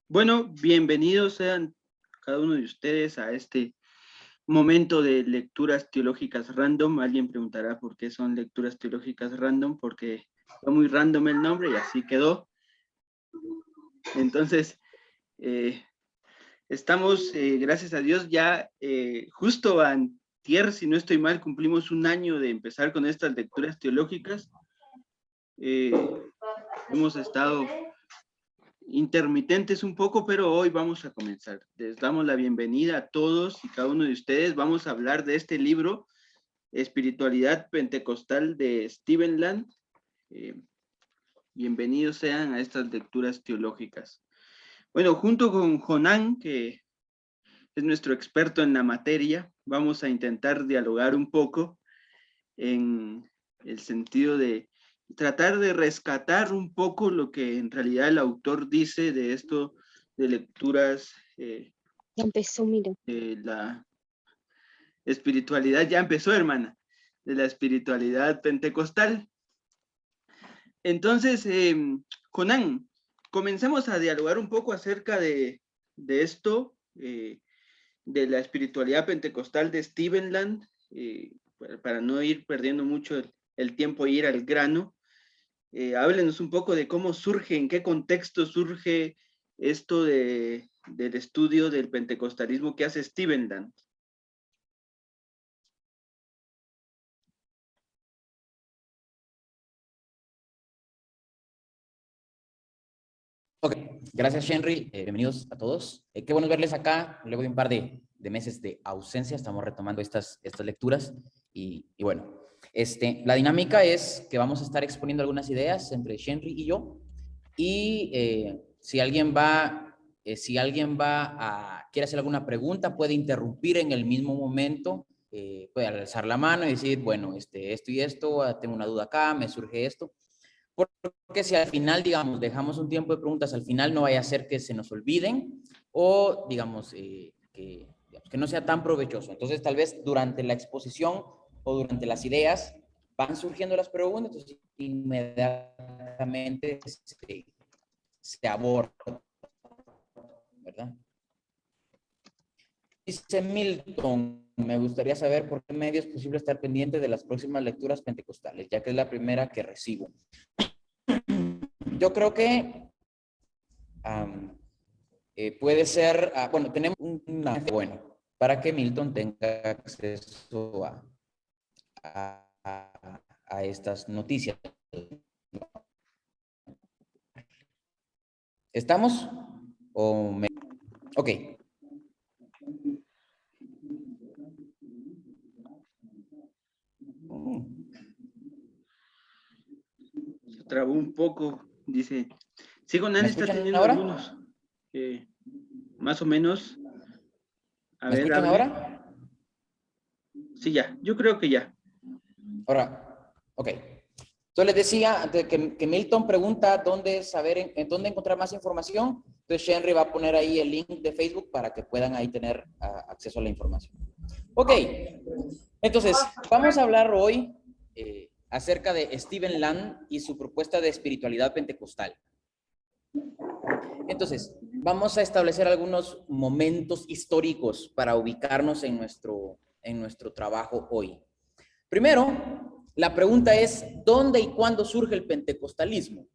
Bueno, bienvenidos sean cada uno de ustedes a este momento de lecturas teológicas random. Alguien preguntará por qué son lecturas teológicas random, porque fue muy random el nombre y así quedó. Entonces, estamos, gracias a Dios, ya justo antier, si no estoy mal, cumplimos un año de empezar con estas lecturas teológicas. Hemos estado intermitentes un poco, pero hoy vamos a comenzar. Les damos la bienvenida a todos y cada uno de ustedes. Vamos a hablar de este libro, Espiritualidad Pentecostal de Stephen Land. Bienvenidos sean a estas lecturas teológicas. Bueno, junto con Jonan, que es nuestro experto en la materia, vamos a intentar dialogar un poco en el sentido de tratar de rescatar un poco lo que en realidad el autor dice de esto de lecturas Ya empezó, mira. de la espiritualidad, ya empezó, hermana, de la espiritualidad pentecostal. Entonces, Conan, comencemos a dialogar un poco acerca de esto, de la espiritualidad pentecostal de Stephen Land, para no ir perdiendo mucho el tiempo e ir al grano. Háblenos un poco de cómo surge, en qué contexto surge esto del estudio del pentecostalismo que hace Stephen Land. Ok, gracias Henry, bienvenidos a todos. Qué bueno verles acá, luego de un par de meses de ausencia, estamos retomando estas lecturas y bueno, la dinámica es que vamos a estar exponiendo algunas ideas entre Henry y yo y si alguien quiere hacer alguna pregunta, puede interrumpir en el mismo momento, puede alzar la mano y decir, bueno, esto y esto, tengo una duda acá, me surge esto. Porque si al final, digamos, dejamos un tiempo de preguntas, al final no vaya a ser que se nos olviden o, digamos, que no sea tan provechoso. Entonces, tal vez durante la exposición o durante las ideas van surgiendo las preguntas, entonces inmediatamente se aborda, ¿verdad? Dice Milton, me gustaría saber por qué medio es posible estar pendiente de las próximas lecturas pentecostales, ya que es la primera que recibo. Yo creo que puede ser, bueno, tenemos una, bueno, para que Milton tenga acceso a estas noticias. ¿Estamos? Ok. Se trabó un poco, dice. Sí, Conan está teniendo ahora? algunos, más o menos. A ¿Me ver, escuchan hable. ahora? Sí, ya, yo creo que ya. Ahora, ok. Entonces les decía que Milton pregunta dónde saber, en dónde encontrar más información. Entonces Henry va a poner ahí el link de Facebook para que puedan ahí tener acceso a la información. Ok, entonces vamos a hablar hoy acerca de Stephen Land y su propuesta de espiritualidad pentecostal. Entonces, vamos a establecer algunos momentos históricos para ubicarnos en nuestro trabajo hoy. Primero, la pregunta es, ¿dónde y cuándo surge el pentecostalismo?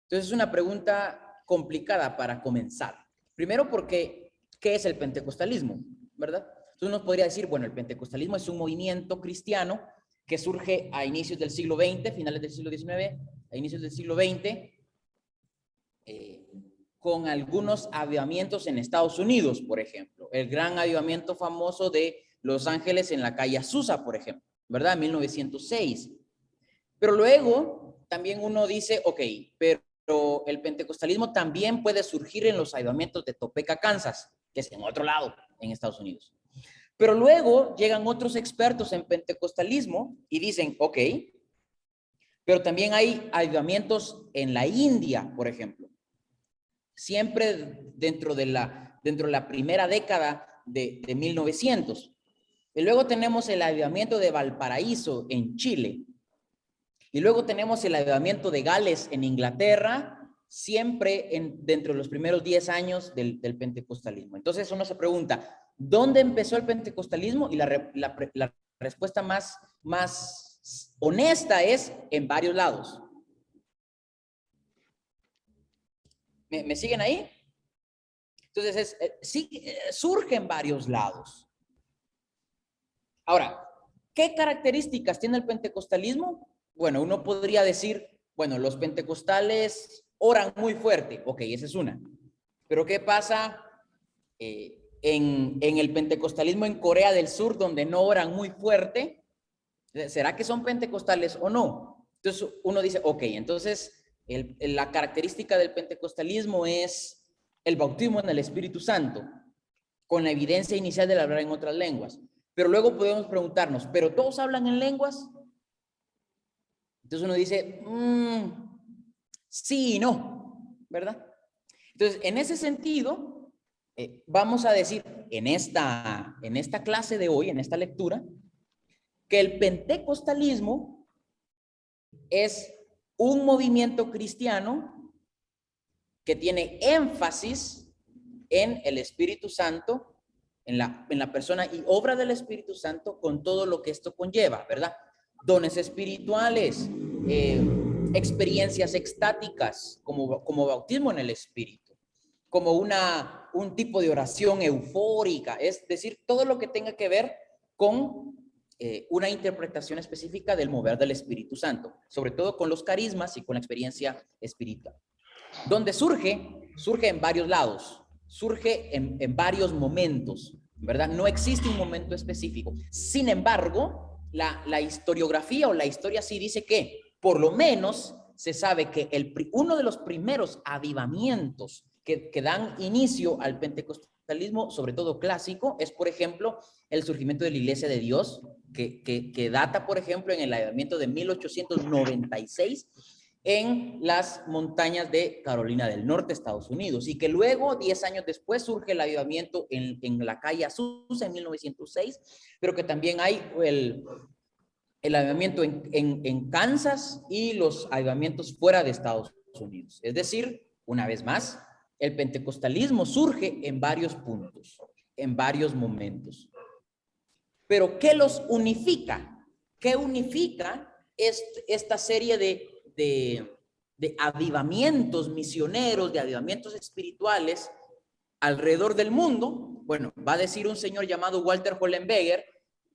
Entonces, es una pregunta complicada para comenzar. Primero, porque, ¿qué es el pentecostalismo? ¿Verdad? Entonces, uno podría decir, bueno, el pentecostalismo es un movimiento cristiano que surge a inicios del siglo XX, finales del siglo XIX, a inicios del siglo XX, con algunos avivamientos en Estados Unidos, por ejemplo. El gran avivamiento famoso de Los Ángeles en la calle Azusa, por ejemplo, ¿verdad? 1906. Pero luego también uno dice, ok, pero el pentecostalismo también puede surgir en los avivamientos de Topeka, Kansas, que es en otro lado, en Estados Unidos. Pero luego llegan otros expertos en pentecostalismo y dicen, ok, pero también hay avivamientos en la India, por ejemplo. Siempre dentro de la primera década de 1900. Y luego tenemos el avivamiento de Valparaíso en Chile. Y luego tenemos el avivamiento de Gales en Inglaterra siempre dentro de los primeros 10 años del pentecostalismo. Entonces uno se pregunta, ¿dónde empezó el pentecostalismo? Y la respuesta más honesta es en varios lados. ¿Me siguen ahí? Entonces, surge en varios lados. Ahora, ¿qué características tiene el pentecostalismo? Bueno, uno podría decir, bueno, los pentecostales oran muy fuerte. Ok, esa es una. Pero ¿qué pasa en el pentecostalismo en Corea del Sur, donde no oran muy fuerte? ¿Será que son pentecostales o no? Entonces uno dice, ok, entonces la característica del pentecostalismo es el bautismo en el Espíritu Santo, con la evidencia inicial del hablar en otras lenguas. Pero luego podemos preguntarnos, ¿pero todos hablan en lenguas? Entonces uno dice, sí y no, ¿verdad? Entonces, en ese sentido, vamos a decir en esta clase de hoy, en esta lectura, que el pentecostalismo es un movimiento cristiano que tiene énfasis en el Espíritu Santo, en la persona y obra del Espíritu Santo, con todo lo que esto conlleva, ¿verdad? Dones espirituales, experiencias extáticas, como bautismo en el Espíritu, como un tipo de oración eufórica, es decir, todo lo que tenga que ver con una interpretación específica del mover del Espíritu Santo, sobre todo con los carismas y con la experiencia espiritual. Donde surge en varios lados, surge en varios momentos, ¿verdad? No existe un momento específico. Sin embargo, la historiografía o la historia sí dice que, por lo menos, se sabe que uno de los primeros avivamientos que dan inicio al pentecostalismo, sobre todo clásico, es, por ejemplo, el surgimiento de la Iglesia de Dios, que data, por ejemplo, en el avivamiento de 1896, en las montañas de Carolina del Norte, Estados Unidos, y que luego, 10 años después, surge el avivamiento en la calle Azusa en 1906, pero que también hay el avivamiento en Kansas y los avivamientos fuera de Estados Unidos. Es decir, una vez más, el pentecostalismo surge en varios puntos, en varios momentos. Pero ¿qué los unifica? ¿Qué unifica esta serie de avivamientos misioneros, de avivamientos espirituales alrededor del mundo? Bueno, va a decir un señor llamado Walter Hollenberger,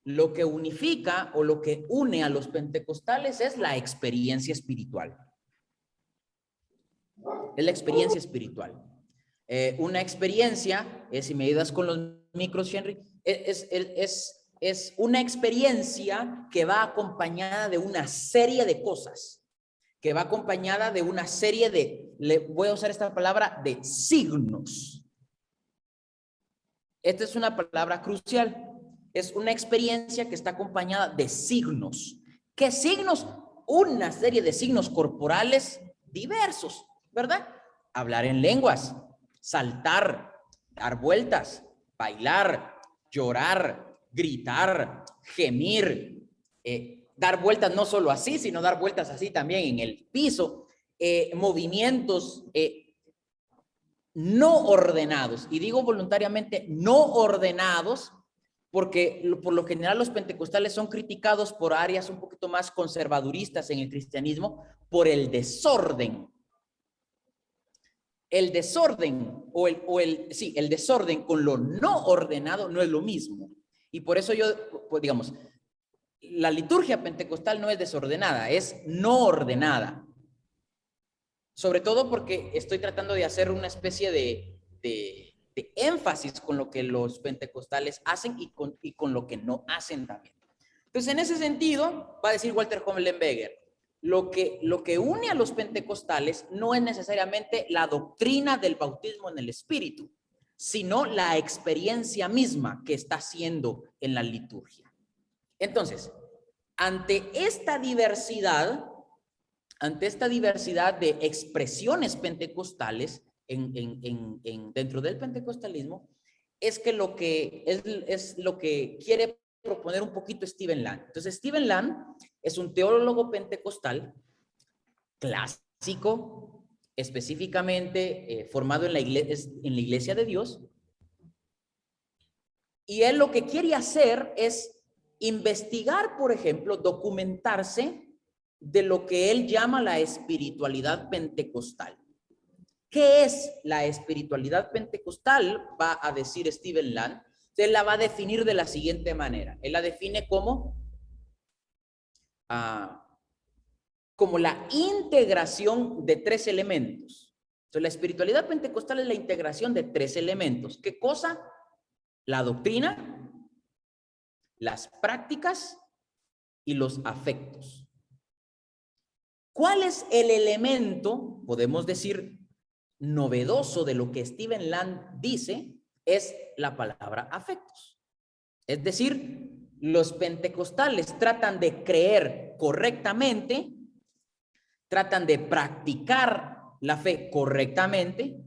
lo que unifica o lo que une a los pentecostales es la experiencia espiritual. Es la experiencia espiritual. Una experiencia, si me ayudas con los micros, Henry, es una experiencia que va acompañada de una serie de cosas, que va acompañada de una serie voy a usar esta palabra, de signos. Esta es una palabra crucial. Es una experiencia que está acompañada de signos. ¿Qué signos? Una serie de signos corporales diversos, ¿verdad? Hablar en lenguas, saltar, dar vueltas, bailar, llorar, gritar, gemir, dar vueltas no solo así, sino dar vueltas así también en el piso, movimientos no ordenados, y digo voluntariamente no ordenados, porque por lo general los pentecostales son criticados por áreas un poquito más conservaduristas en el cristianismo por el desorden. El desorden el desorden con lo no ordenado no es lo mismo. Y por eso pues digamos, la liturgia pentecostal no es desordenada, es no ordenada. Sobre todo porque estoy tratando de hacer una especie de énfasis con lo que los pentecostales hacen y con lo que no hacen también. Entonces, en ese sentido, va a decir Walter Hollenberger, lo que une a los pentecostales no es necesariamente la doctrina del bautismo en el Espíritu, sino la experiencia misma que está haciendo en la liturgia. Entonces, ante esta diversidad de expresiones pentecostales dentro del pentecostalismo, es lo que quiere proponer un poquito Stephen Land. Entonces, Stephen Land es un teólogo pentecostal clásico, específicamente formado en la iglesia de Dios. Y él lo que quiere hacer es investigar, por ejemplo, documentarse de lo que él llama la espiritualidad pentecostal. ¿Qué es la espiritualidad pentecostal? Va a decir Stephen Land. Él la va a definir de la siguiente manera. Él la define como la integración de 3 elementos. Entonces, la espiritualidad pentecostal es la integración de 3 elementos. ¿Qué cosa? La doctrina, las prácticas y los afectos. ¿Cuál es el elemento, podemos decir, novedoso de lo que Stephen Land dice? Es la palabra afectos. Es decir, los pentecostales tratan de creer correctamente, tratan de practicar la fe correctamente,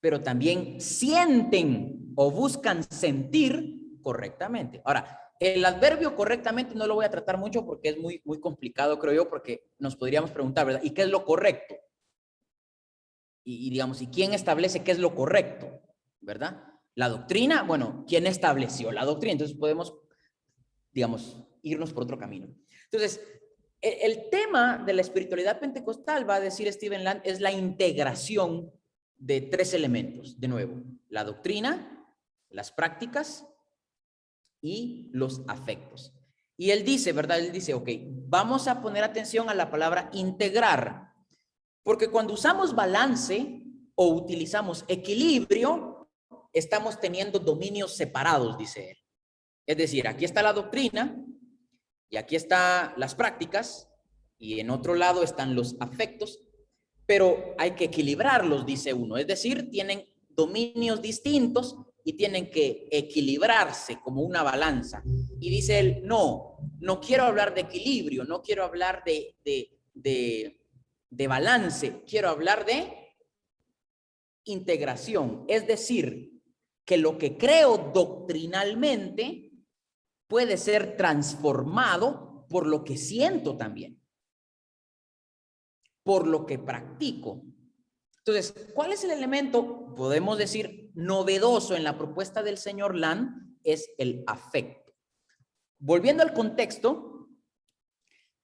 pero también sienten o buscan sentir correctamente. Ahora, el adverbio correctamente no lo voy a tratar mucho porque es muy complicado, creo yo, porque nos podríamos preguntar, ¿verdad? ¿Y qué es lo correcto? Y digamos, ¿y quién establece qué es lo correcto? ¿Verdad? La doctrina, bueno, ¿quién estableció la doctrina? Entonces podemos, digamos, irnos por otro camino. Entonces, el tema de la espiritualidad pentecostal, va a decir Stephen Land, es la integración de 3 elementos. De nuevo, la doctrina, las prácticas y los afectos. Y él dice, ¿verdad? Él dice, ok, vamos a poner atención a la palabra integrar, porque cuando usamos balance o utilizamos equilibrio, estamos teniendo dominios separados, dice él. Es decir, aquí está la doctrina y aquí están las prácticas y en otro lado están los afectos, pero hay que equilibrarlos, dice uno. Es decir, tienen dominios distintos y tienen que equilibrarse como una balanza. Y dice él, no quiero hablar de equilibrio, no quiero hablar de balance, quiero hablar de integración. Es decir, que lo que creo doctrinalmente puede ser transformado por lo que siento también, por lo que practico. Entonces, ¿cuál es el elemento, podemos decir, novedoso en la propuesta del señor Land? Es el afecto. Volviendo al contexto,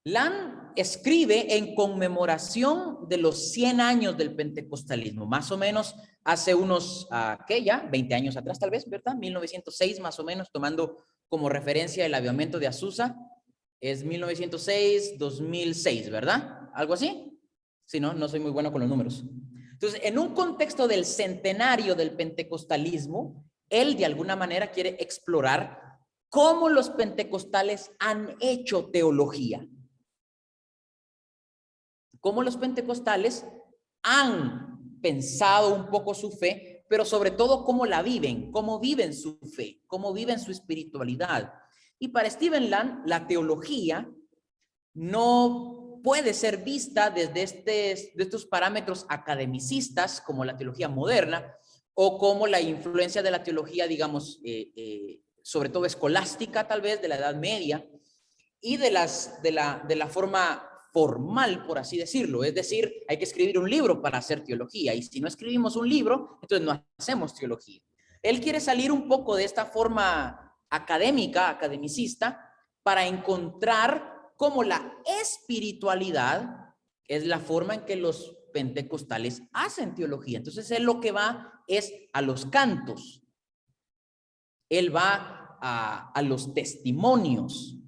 Land escribe en conmemoración de los 100 años del pentecostalismo, más o menos hace unos, ¿qué ya? 20 años atrás tal vez, ¿verdad? 1906 más o menos, tomando como referencia el avivamiento de Azusa, es 1906, 2006, ¿verdad? ¿Algo así? Sí, no soy muy bueno con los números. Entonces, en un contexto del centenario del pentecostalismo, él de alguna manera quiere explorar cómo los pentecostales han hecho teología. Cómo los pentecostales han pensado un poco su fe, pero sobre todo cómo la viven, cómo viven su fe, cómo viven su espiritualidad. Y para Stephen Land, la teología no puede ser vista desde estos parámetros academicistas, como la teología moderna, o como la influencia de la teología, digamos, sobre todo escolástica, tal vez, de la Edad Media, y de la forma formal, por así decirlo. Es decir, hay que escribir un libro para hacer teología, y si no escribimos un libro, entonces no hacemos teología. Él quiere salir un poco de esta forma académica, academicista, para encontrar cómo la espiritualidad es la forma en que los pentecostales hacen teología. Entonces él lo que va es a los cantos, él va a los testimonios,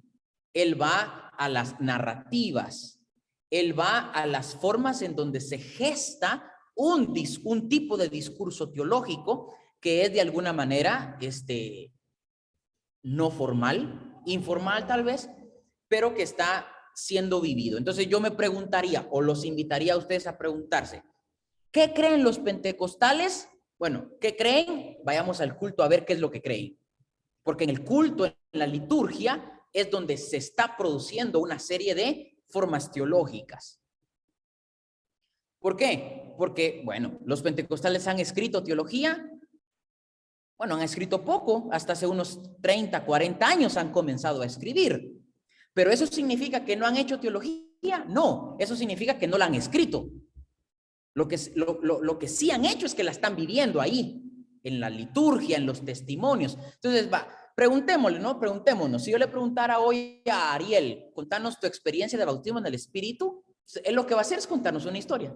él va a las narrativas, él va a las formas en donde se gesta un tipo de discurso teológico que es de alguna manera no formal, informal tal vez, pero que está siendo vivido. Entonces yo me preguntaría, o los invitaría a ustedes a preguntarse, ¿qué creen los pentecostales? Bueno, ¿qué creen? Vayamos al culto a ver qué es lo que creen. Porque en el culto, en la liturgia, es donde se está produciendo una serie de formas teológicas. ¿Por qué? Porque, bueno, los pentecostales han escrito teología. Bueno, han escrito poco, hasta hace unos 30, 40 años han comenzado a escribir. ¿Pero eso significa que no han hecho teología? No, eso significa que no la han escrito. Lo que sí han hecho es que la están viviendo ahí, en la liturgia, en los testimonios. Entonces, preguntémosle, ¿no? Preguntémonos. Si yo le preguntara hoy a Ariel, contanos tu experiencia de bautismo en el Espíritu, él lo que va a hacer es contarnos una historia.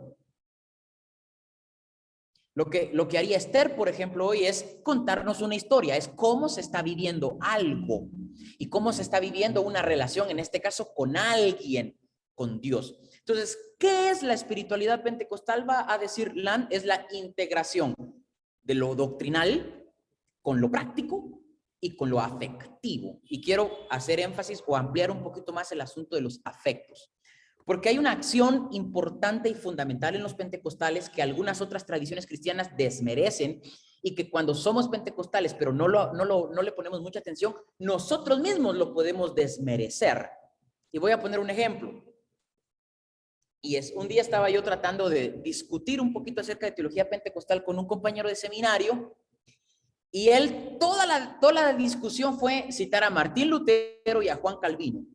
Lo que haría Esther, por ejemplo, hoy es contarnos una historia, es cómo se está viviendo algo y cómo se está viviendo una relación, en este caso, con alguien, con Dios. Entonces, ¿qué es la espiritualidad pentecostal? Va a decir Land, es la integración de lo doctrinal con lo práctico y con lo afectivo. Y quiero hacer énfasis o ampliar un poquito más el asunto de los afectos. Porque hay una acción importante y fundamental en los pentecostales que algunas otras tradiciones cristianas desmerecen y que cuando somos pentecostales, pero no le ponemos mucha atención, nosotros mismos lo podemos desmerecer. Y voy a poner un ejemplo. Y un día estaba yo tratando de discutir un poquito acerca de teología pentecostal con un compañero de seminario y él, toda la discusión fue citar a Martín Lutero y a Juan Calvino.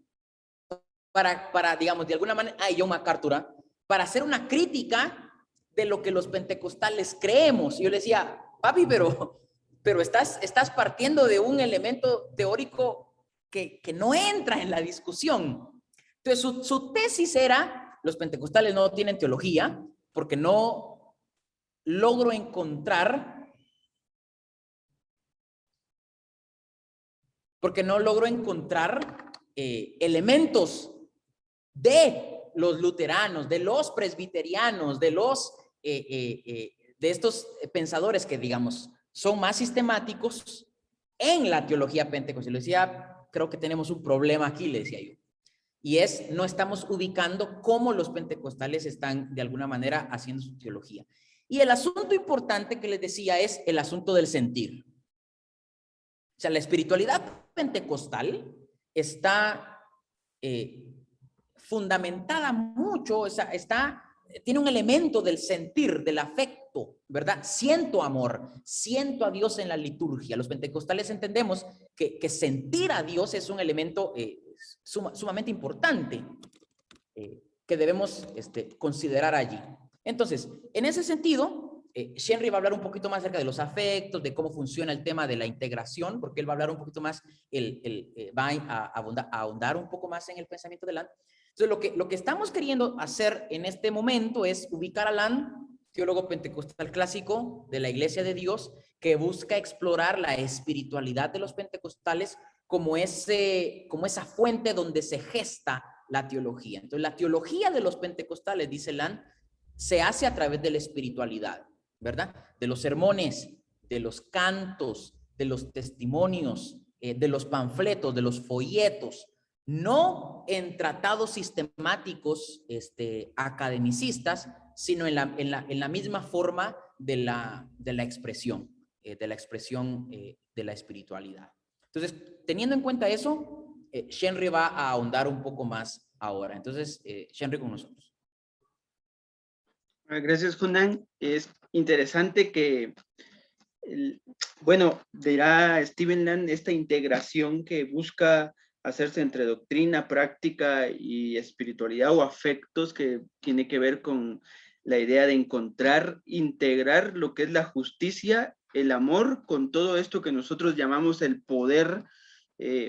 Para digamos, de alguna manera, John MacArthur, para hacer una crítica de lo que los pentecostales creemos. Y yo le decía, papi, pero estás partiendo de un elemento teórico que no entra en la discusión. Entonces, su tesis era, los pentecostales no tienen teología, porque no logro encontrar elementos de los luteranos, de los presbiterianos, de estos pensadores que, digamos, son más sistemáticos en la teología pentecostal. Le decía, creo que tenemos un problema aquí, le decía yo. Y no estamos ubicando cómo los pentecostales están, de alguna manera, haciendo su teología. Y el asunto importante que les decía es el asunto del sentir. O sea, la espiritualidad pentecostal está fundamentada mucho, tiene un elemento del sentir, del afecto, ¿verdad? Siento amor, siento a Dios en la liturgia. Los pentecostales entendemos que sentir a Dios es un elemento sumamente importante que debemos considerar allí. Entonces, en ese sentido, Shenry va a hablar un poquito más acerca de los afectos, de cómo funciona el tema de la integración, porque él va a hablar un poquito más, va a ahondar un poco más en el pensamiento de Land. Entonces, lo que estamos queriendo hacer en este momento es ubicar a Land, teólogo pentecostal clásico de la Iglesia de Dios, que busca explorar la espiritualidad de los pentecostales como esa fuente donde se gesta la teología. Entonces, la teología de los pentecostales, dice Land, se hace a través de la espiritualidad, ¿verdad? De los sermones, de los cantos, de los testimonios, de los panfletos, de los folletos, no en tratados sistemáticos academicistas, sino en la misma forma de la expresión, de la espiritualidad. Entonces, teniendo en cuenta eso, Shenry va a ahondar un poco más ahora. Entonces, Shenry con nosotros. Gracias, Jonan. Es interesante que, bueno, dirá Stephen Land, esta integración que busca hacerse entre doctrina, práctica y espiritualidad o afectos, que tiene que ver con la idea de integrar lo que es la justicia, el amor, con todo esto que nosotros llamamos el poder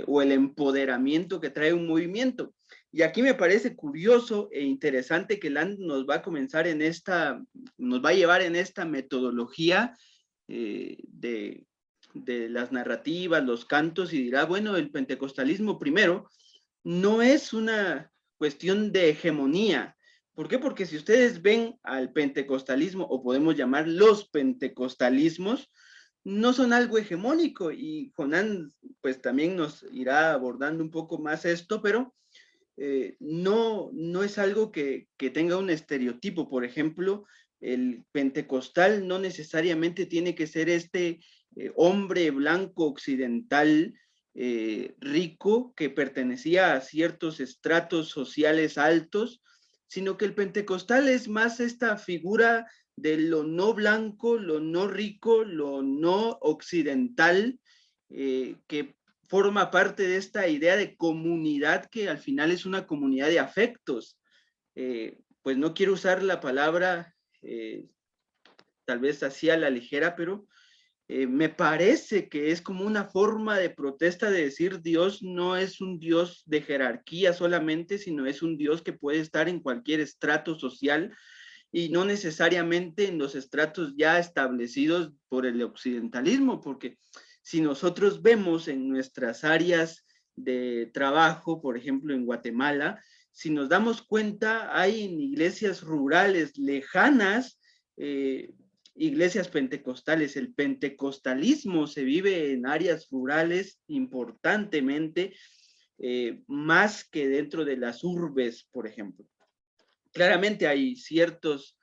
o el empoderamiento que trae un movimiento. Y aquí me parece curioso e interesante que Land nos va a llevar en esta metodología de las narrativas, los cantos, y dirá, bueno, el pentecostalismo primero no es una cuestión de hegemonía. ¿Por qué? Porque si ustedes ven al pentecostalismo, o podemos llamar los pentecostalismos, no son algo hegemónico, y Jonan pues también nos irá abordando un poco más esto, pero no es algo que tenga un estereotipo. Por ejemplo, el pentecostal no necesariamente tiene que ser hombre blanco occidental rico que pertenecía a ciertos estratos sociales altos, sino que el pentecostal es más esta figura de lo no blanco, lo no rico, lo no occidental, que forma parte de esta idea de comunidad, que al final es una comunidad de afectos. Pues no quiero usar la palabra tal vez así a la ligera, pero me parece que es como una forma de protesta de decir Dios no es un Dios de jerarquía solamente, sino es un Dios que puede estar en cualquier estrato social y no necesariamente en los estratos ya establecidos por el occidentalismo, porque si nosotros vemos en nuestras áreas de trabajo, por ejemplo en Guatemala, si nos damos cuenta, hay en iglesias rurales lejanas, iglesias pentecostales. El pentecostalismo se vive en áreas rurales importantemente, más que dentro de las urbes, por ejemplo. Claramente hay ciertos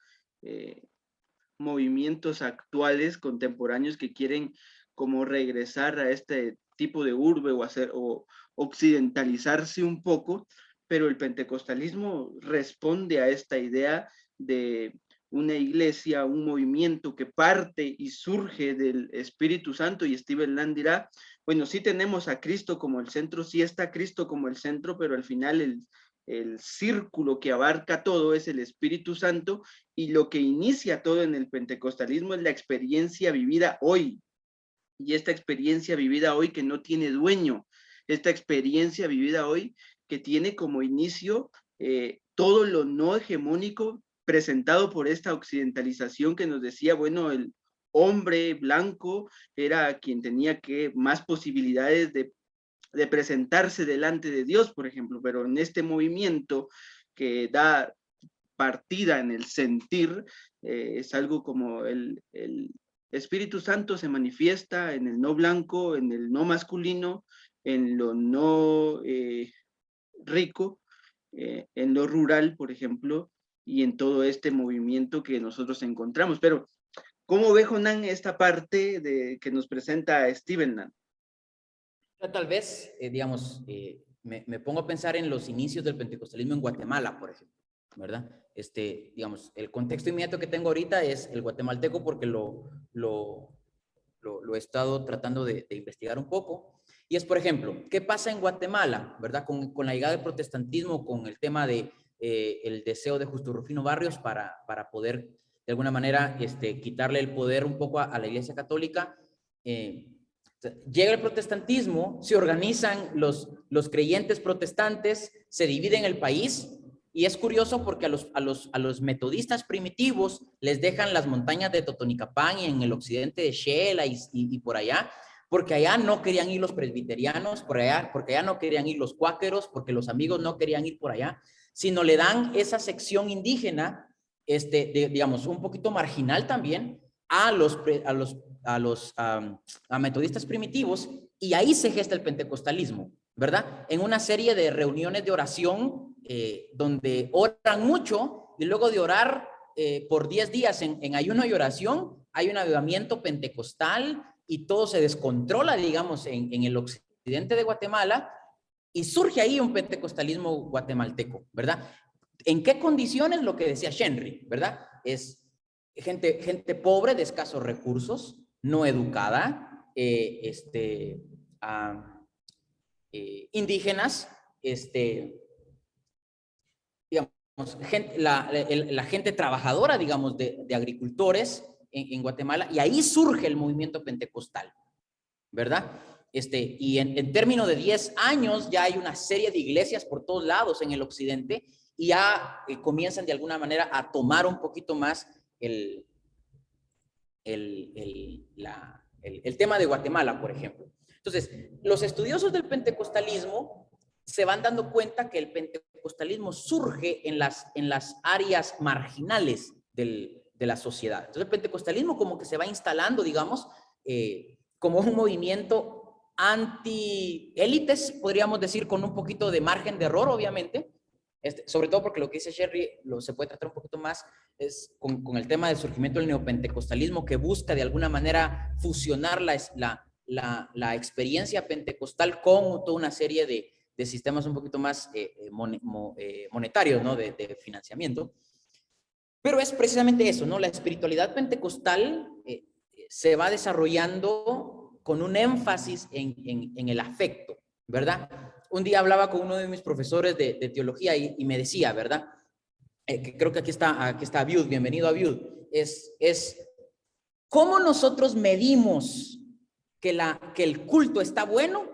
movimientos actuales, contemporáneos, que quieren como regresar a este tipo de urbe o occidentalizarse un poco, pero el pentecostalismo responde a esta idea de una iglesia, un movimiento que parte y surge del Espíritu Santo, y Stephen Land dirá, bueno, sí tenemos a Cristo como el centro, sí está Cristo como el centro, pero al final el círculo que abarca todo es el Espíritu Santo, y lo que inicia todo en el pentecostalismo es la experiencia vivida hoy, y esta experiencia vivida hoy que no tiene dueño, esta experiencia vivida hoy que tiene como inicio todo lo no hegemónico presentado por esta occidentalización que nos decía, bueno, el hombre blanco era quien tenía que más posibilidades de presentarse delante de Dios, por ejemplo, pero en este movimiento que da partida en el sentir, es algo como el Espíritu Santo se manifiesta en el no blanco, en el no masculino, en lo no rico, en lo rural, por ejemplo, y en todo este movimiento que nosotros encontramos. Pero, ¿cómo ve Jonan esta parte que nos presenta Stephen Land? Tal vez, digamos, me pongo a pensar en los inicios del pentecostalismo en Guatemala, por ejemplo, ¿verdad? Digamos, el contexto inmediato que tengo ahorita es el guatemalteco, porque lo he estado tratando de investigar un poco. Y es, por ejemplo, ¿qué pasa en Guatemala, verdad? Con la llegada del protestantismo, con el tema de el deseo de Justo Rufino Barrios para poder, de alguna manera, quitarle el poder un poco a la Iglesia Católica. Llega el protestantismo, se organizan los creyentes protestantes, se dividen el país, y es curioso porque a los metodistas primitivos les dejan las montañas de Totonicapán y en el occidente de Xela y por allá, porque allá no querían ir los presbiterianos, porque allá no querían ir los cuáqueros, porque los amigos no querían ir por allá, sino le dan esa sección indígena, digamos, un poquito marginal también, a metodistas primitivos, y ahí se gesta el pentecostalismo, ¿verdad? En una serie de reuniones de oración donde oran mucho, y luego de orar por 10 días en ayuno y oración, hay un avivamiento pentecostal y todo se descontrola, digamos, en el occidente de Guatemala, y surge ahí un pentecostalismo guatemalteco, ¿verdad? ¿En qué condiciones? Lo que decía Henry, ¿verdad? Es gente pobre, de escasos recursos, no educada, indígenas, digamos, la gente trabajadora, digamos, de agricultores en Guatemala, y ahí surge el movimiento pentecostal, ¿verdad? Y en términos de 10 años ya hay una serie de iglesias por todos lados en el occidente, y ya comienzan de alguna manera a tomar un poquito más el tema de Guatemala, por ejemplo. Entonces, los estudiosos del pentecostalismo se van dando cuenta que el pentecostalismo surge en las áreas marginales de la sociedad. Entonces, el pentecostalismo como que se va instalando, digamos, como un movimiento anti-élites, podríamos decir, con un poquito de margen de error, obviamente, sobre todo porque lo que dice Sherry se puede tratar un poquito más es con el tema del surgimiento del neopentecostalismo, que busca de alguna manera fusionar la experiencia pentecostal con toda una serie de sistemas un poquito más monetarios, ¿no? De financiamiento. Pero es precisamente eso, ¿no? La espiritualidad pentecostal se va desarrollando con un énfasis en el afecto, ¿verdad? Un día hablaba con uno de mis profesores de teología y me decía, ¿verdad? que creo que aquí está Abiud, bienvenido Abiud, es ¿cómo nosotros medimos que el culto está bueno?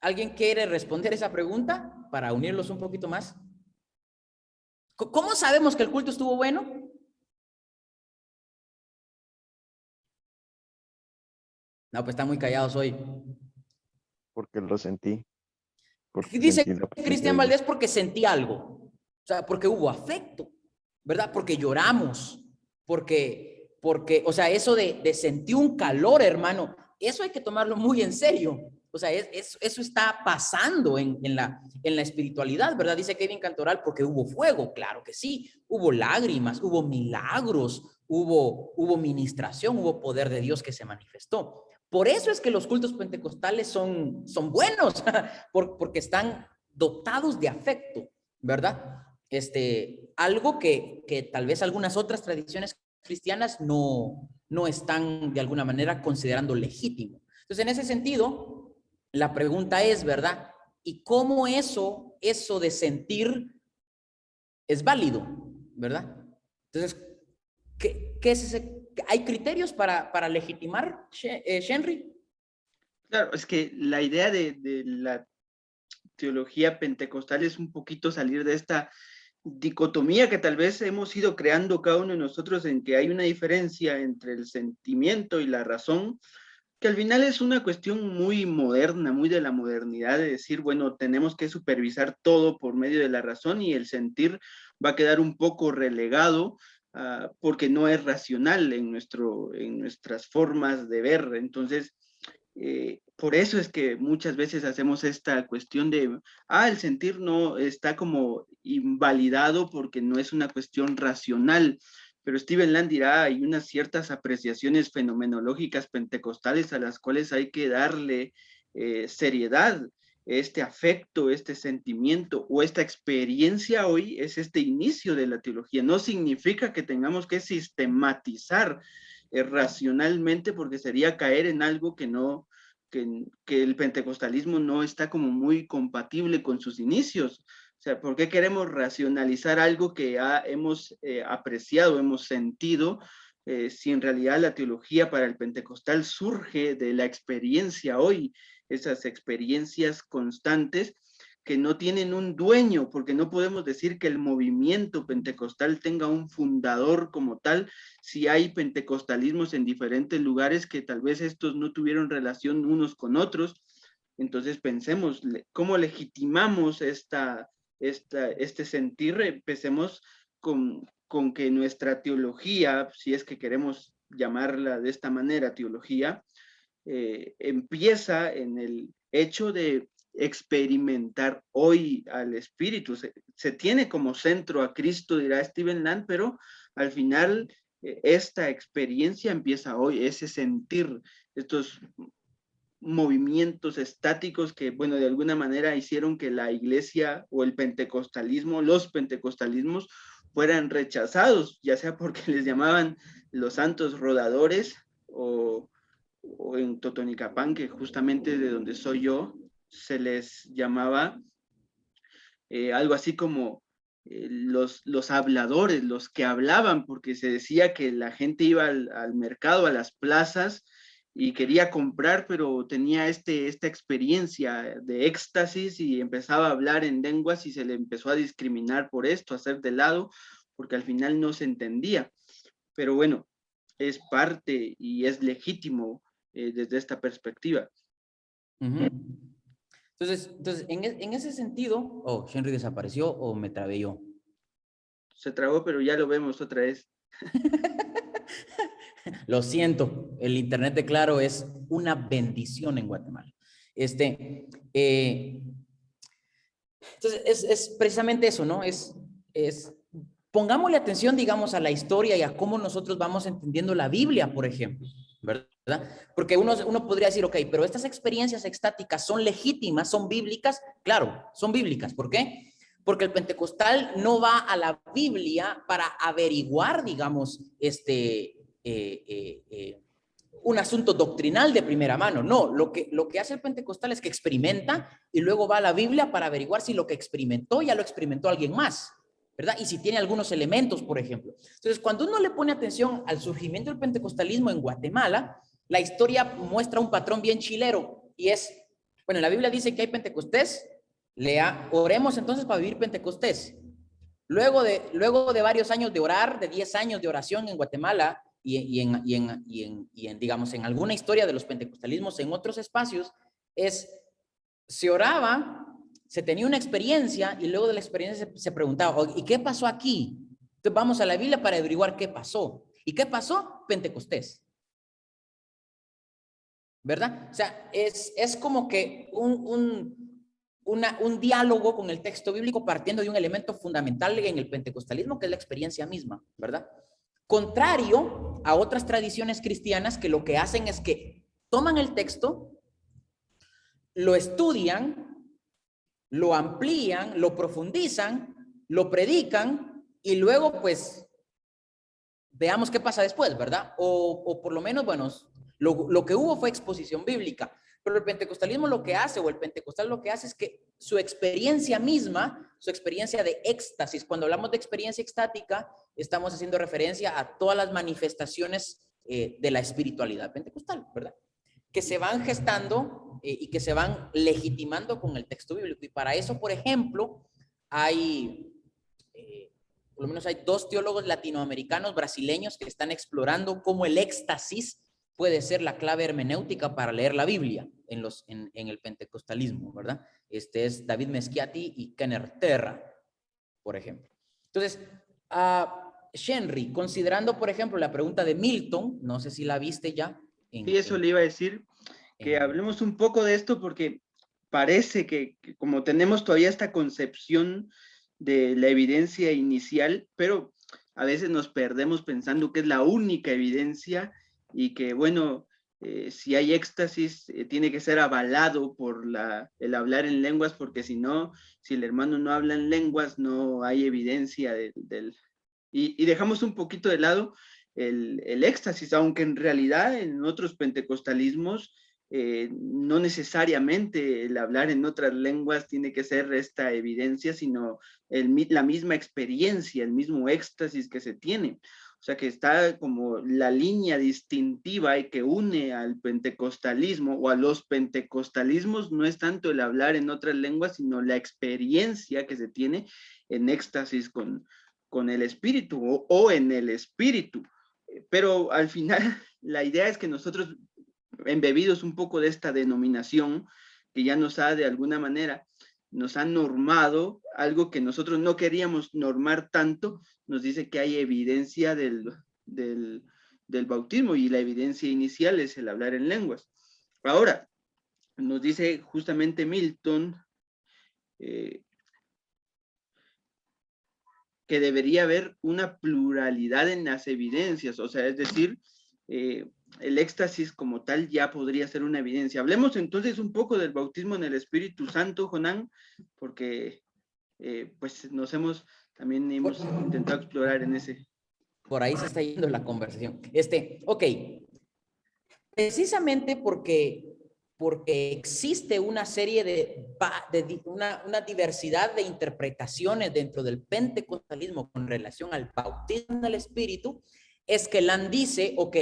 ¿Alguien quiere responder esa pregunta para unirlos un poquito más? ¿Cómo sabemos que el culto estuvo bueno? No, pues están muy callados hoy. Porque lo sentí. Porque Dice sentí la presencia Cristian de Valdés Dios. porque sentí algo. O sea, porque hubo afecto, ¿verdad? Porque lloramos, porque, o sea, eso de sentir un calor, hermano, eso hay que tomarlo muy en serio. O sea, eso está pasando en la espiritualidad, ¿verdad? Dice Kevin Cantoral, porque hubo fuego, claro que sí. Hubo lágrimas, hubo milagros, hubo ministración, hubo poder de Dios que se manifestó. Por eso es que los cultos pentecostales son buenos, porque están dotados de afecto, ¿verdad? Algo que tal vez algunas otras tradiciones cristianas no están de alguna manera considerando legítimo. Entonces, en ese sentido, la pregunta es, ¿verdad? ¿Y cómo eso de sentir es válido, ¿verdad? Entonces, ¿qué es ese? ¿Hay criterios para legitimar, Shenry? Claro, es que la idea de la teología pentecostal es un poquito salir de esta dicotomía que tal vez hemos ido creando cada uno de nosotros, en que hay una diferencia entre el sentimiento y la razón, que al final es una cuestión muy moderna, muy de la modernidad, de decir, bueno, tenemos que supervisar todo por medio de la razón y el sentir va a quedar un poco relegado porque no es racional en nuestras formas de ver. Entonces, por eso es que muchas veces hacemos esta cuestión de, el sentir no está como invalidado porque no es una cuestión racional. Pero Steven Land dirá, hay unas ciertas apreciaciones fenomenológicas pentecostales a las cuales hay que darle seriedad. Este afecto, este sentimiento o esta experiencia hoy es este inicio de la teología. No significa que tengamos que sistematizar racionalmente, porque sería caer en algo que no, que el pentecostalismo no está como muy compatible con sus inicios. O sea, ¿por qué queremos racionalizar algo que hemos apreciado, hemos sentido, si en realidad la teología para el pentecostal surge de la experiencia hoy, esas experiencias constantes que no tienen un dueño, porque no podemos decir que el movimiento pentecostal tenga un fundador como tal, si hay pentecostalismos en diferentes lugares que tal vez estos no tuvieron relación unos con otros. Entonces pensemos, ¿cómo legitimamos este sentir? Empecemos con que nuestra teología, si es que queremos llamarla de esta manera, teología, empieza en el hecho de experimentar hoy al Espíritu. Se tiene como centro a Cristo, dirá Steven Land, pero al final esta experiencia empieza hoy, ese sentir, estos movimientos estáticos que, bueno, de alguna manera hicieron que la iglesia o el pentecostalismo, los pentecostalismos, fueran rechazados, ya sea porque les llamaban los santos rodadores o en Totonicapán, que justamente de donde soy yo, se les llamaba algo así como los habladores, los que hablaban, porque se decía que la gente iba al mercado, a las plazas, y quería comprar, pero tenía esta experiencia de éxtasis y empezaba a hablar en lenguas y se le empezó a discriminar por esto, a hacer de lado, porque al final no se entendía. Pero bueno, es parte y es legítimo desde esta perspectiva. Uh-huh. Entonces en ese sentido, Henry desapareció o me trabé yo. Se trabó, pero ya lo vemos otra vez. Lo siento, el internet de Claro es una bendición en Guatemala. Entonces es precisamente eso, ¿no? Pongámosle atención, digamos, a la historia y a cómo nosotros vamos entendiendo la Biblia, por ejemplo, ¿verdad? Porque uno podría decir, ok, pero estas experiencias extáticas son legítimas, son bíblicas. Claro, son bíblicas. ¿Por qué? Porque el pentecostal no va a la Biblia para averiguar, digamos, un asunto doctrinal de primera mano. No, lo que hace el pentecostal es que experimenta y luego va a la Biblia para averiguar si lo que experimentó ya lo experimentó alguien más, ¿verdad? Y si tiene algunos elementos, por ejemplo. Entonces, cuando uno le pone atención al surgimiento del pentecostalismo en Guatemala, la historia muestra un patrón bien chilero y es, bueno, la Biblia dice que hay Pentecostés, oremos entonces para vivir Pentecostés. Luego de varios años de orar, de 10 años de oración en Guatemala y en, digamos, en alguna historia de los pentecostalismos en otros espacios, se oraba, se tenía una experiencia y luego de la experiencia se preguntaba, ¿y qué pasó aquí? Entonces vamos a la Biblia para averiguar qué pasó. ¿Y qué pasó? Pentecostés. ¿Verdad? O sea, es como que un diálogo con el texto bíblico partiendo de un elemento fundamental en el pentecostalismo, que es la experiencia misma, ¿verdad? Contrario a otras tradiciones cristianas que lo que hacen es que toman el texto, lo estudian, lo amplían, lo profundizan, lo predican y luego pues veamos qué pasa después, ¿verdad? O por lo menos, bueno, lo que hubo fue exposición bíblica, pero el pentecostalismo lo que hace, o el pentecostal lo que hace es que su experiencia misma, su experiencia de éxtasis, cuando hablamos de experiencia extática, estamos haciendo referencia a todas las manifestaciones de la espiritualidad pentecostal, ¿verdad? Que se van gestando y que se van legitimando con el texto bíblico. Y para eso, por ejemplo, por lo menos hay 2 teólogos latinoamericanos brasileños que están explorando cómo el éxtasis puede ser la clave hermenéutica para leer la Biblia en el pentecostalismo, ¿verdad? Este es David Meschiati y Kenneth Terra, por ejemplo. Entonces, Shenry, considerando, por ejemplo, la pregunta de Milton, no sé si la viste ya. Sí, eso le iba a decir, que hablemos un poco de esto porque parece que como tenemos todavía esta concepción de la evidencia inicial, pero a veces nos perdemos pensando que es la única evidencia y que, bueno, si hay éxtasis, tiene que ser avalado por el hablar en lenguas, porque si no, si el hermano no habla en lenguas, no hay evidencia y dejamos un poquito de lado el éxtasis, aunque en realidad en otros pentecostalismos no necesariamente el hablar en otras lenguas tiene que ser esta evidencia, sino la misma experiencia, el mismo éxtasis que se tiene. O sea que está como la línea distintiva y que une al pentecostalismo o a los pentecostalismos no es tanto el hablar en otras lenguas, sino la experiencia que se tiene en éxtasis con el espíritu o en el espíritu. Pero al final la idea es que nosotros, embebidos un poco de esta denominación, que ya nos ha de alguna manera, nos ha normado algo que nosotros no queríamos normar tanto, nos dice que hay evidencia del bautismo y la evidencia inicial es el hablar en lenguas. Ahora, nos dice justamente Milton que debería haber una pluralidad en las evidencias, o sea, es decir, el éxtasis como tal ya podría ser una evidencia. Hablemos entonces un poco del bautismo en el Espíritu Santo, Jonán, porque pues también hemos intentado explorar en ese. Por ahí se está yendo la conversación. Ok, precisamente porque existe una serie una diversidad de interpretaciones dentro del pentecostalismo con relación al bautismo del Espíritu, es que Land dice, ok,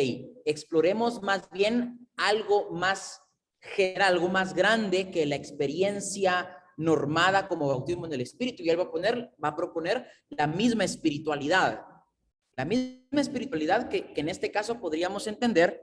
exploremos más bien algo más general, algo más grande que la experiencia normada como bautismo en el Espíritu, y él va a proponer la misma espiritualidad. La misma espiritualidad que en este caso podríamos entender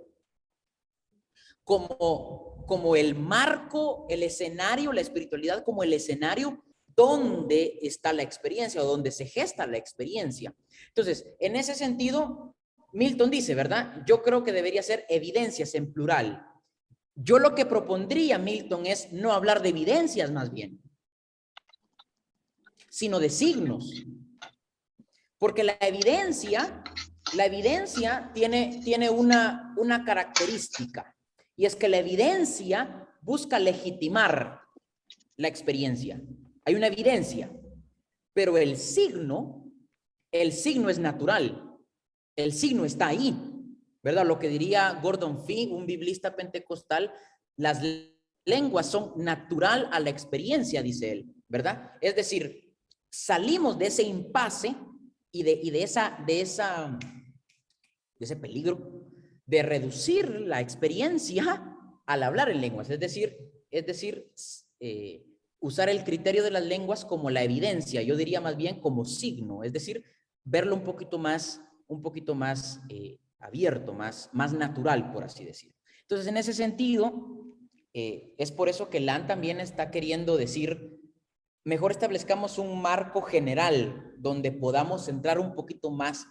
como el marco, el escenario, la espiritualidad como el escenario donde está la experiencia o donde se gesta la experiencia. Entonces, en ese sentido, Milton dice, ¿verdad? Yo creo que debería ser evidencias en plural. Yo lo que propondría, Milton, es no hablar de evidencias más bien, sino de signos. Porque la evidencia tiene una característica, y es que la evidencia busca legitimar la experiencia. Hay una evidencia, pero el signo es natural. El signo está ahí. ¿verdad? Lo que diría Gordon Fee, un biblista pentecostal, las lenguas son natural a la experiencia, dice él, ¿verdad? Es decir, salimos de ese impasse y de ese peligro de reducir la experiencia al hablar en lenguas, es decir, usar el criterio de las lenguas como la evidencia, yo diría más bien como signo, es decir, verlo un poquito más abierto, más natural, por así decir. Entonces, en ese sentido, es por eso que Land también está queriendo decir, mejor establezcamos un marco general donde podamos entrar un poquito más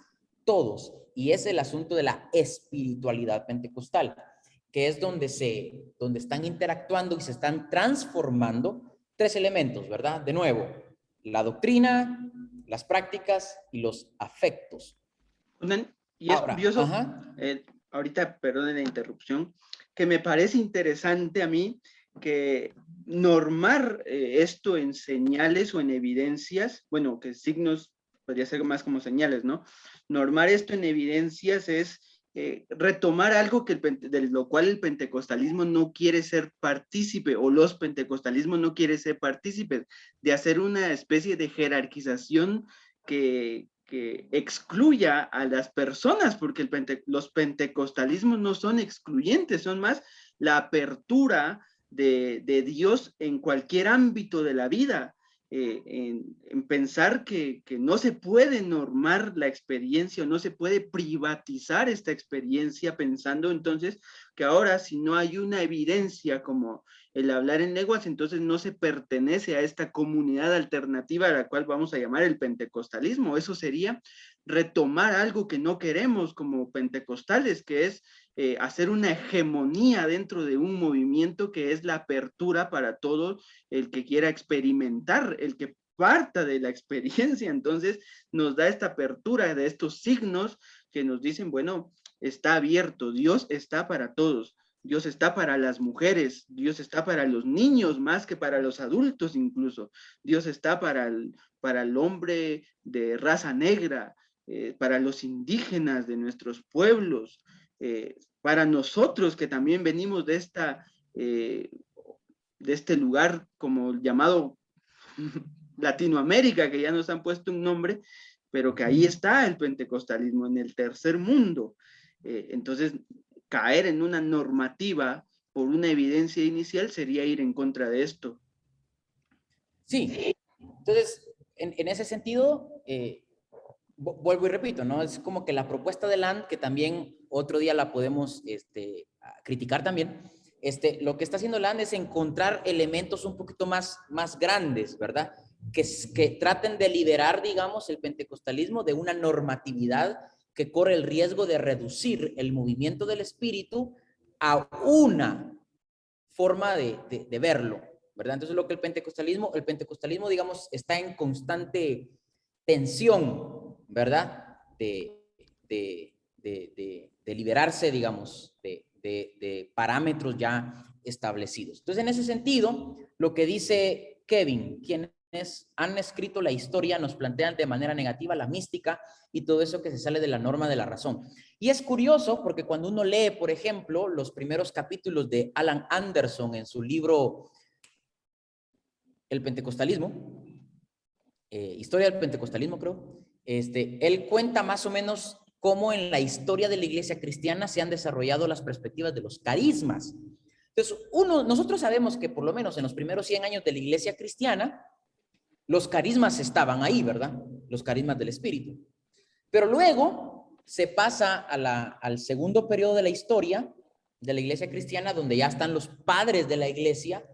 todos, y es el asunto de la espiritualidad pentecostal, que es donde están interactuando y se están transformando tres elementos, ¿verdad? De nuevo, la doctrina, las prácticas y los afectos. Y es Ahora, curioso, ahorita, perdón la interrupción, que me parece interesante a mí que normar esto en señales o en evidencias, bueno, que signos podría ser más como señales, ¿no? Normar esto en evidencias es retomar algo de lo cual el pentecostalismo no quiere ser partícipe, o los pentecostalismos no quieren ser partícipes, de hacer una especie de jerarquización que excluya a las personas, porque los pentecostalismos no son excluyentes, son más la apertura de Dios en cualquier ámbito de la vida, en pensar que no se puede normar la experiencia, no se puede privatizar esta experiencia, pensando entonces que ahora si no hay una evidencia como el hablar en lenguas, entonces no se pertenece a esta comunidad alternativa a la cual vamos a llamar el pentecostalismo. Eso sería retomar algo que no queremos como pentecostales, que es hacer una hegemonía dentro de un movimiento que es la apertura para todo el que quiera experimentar, el que parta de la experiencia. Entonces nos da esta apertura de estos signos que nos dicen, bueno, está abierto, Dios está para todos. Dios está para las mujeres, Dios está para los niños más que para los adultos incluso. Dios está para el hombre de raza negra, para los indígenas de nuestros pueblos, para nosotros que también venimos de este lugar como llamado Latinoamérica, que ya nos han puesto un nombre, pero que ahí está el pentecostalismo, en el tercer mundo. Entonces, caer en una normativa por una evidencia inicial sería ir en contra de esto. Sí, entonces, en ese sentido, vuelvo y repito, ¿no? Es como que la propuesta de Land, que también otro día la podemos criticar también, lo que está haciendo Land es encontrar elementos un poquito más grandes, ¿verdad? Que traten de liberar, digamos, el pentecostalismo de una normatividad que corre el riesgo de reducir el movimiento del espíritu a una forma de verlo, ¿verdad? Entonces lo que el pentecostalismo, digamos, está en constante tensión, ¿verdad? De liberarse, digamos, de parámetros ya establecidos. Entonces, en ese sentido, lo que dice Kevin, quienes han escrito la historia nos plantean de manera negativa la mística y todo eso que se sale de la norma de la razón. Y es curioso porque cuando uno lee, por ejemplo, los primeros capítulos de Alan Anderson en su libro El Pentecostalismo, Historia del Pentecostalismo, creo, él cuenta más o menos cómo en la historia de la iglesia cristiana se han desarrollado las perspectivas de los carismas. Entonces, nosotros sabemos que por lo menos en los primeros 100 años de la iglesia cristiana, los carismas estaban ahí, ¿verdad? Los carismas del Espíritu. Pero luego se pasa al segundo periodo de la historia de la iglesia cristiana, donde ya están los padres de la iglesia,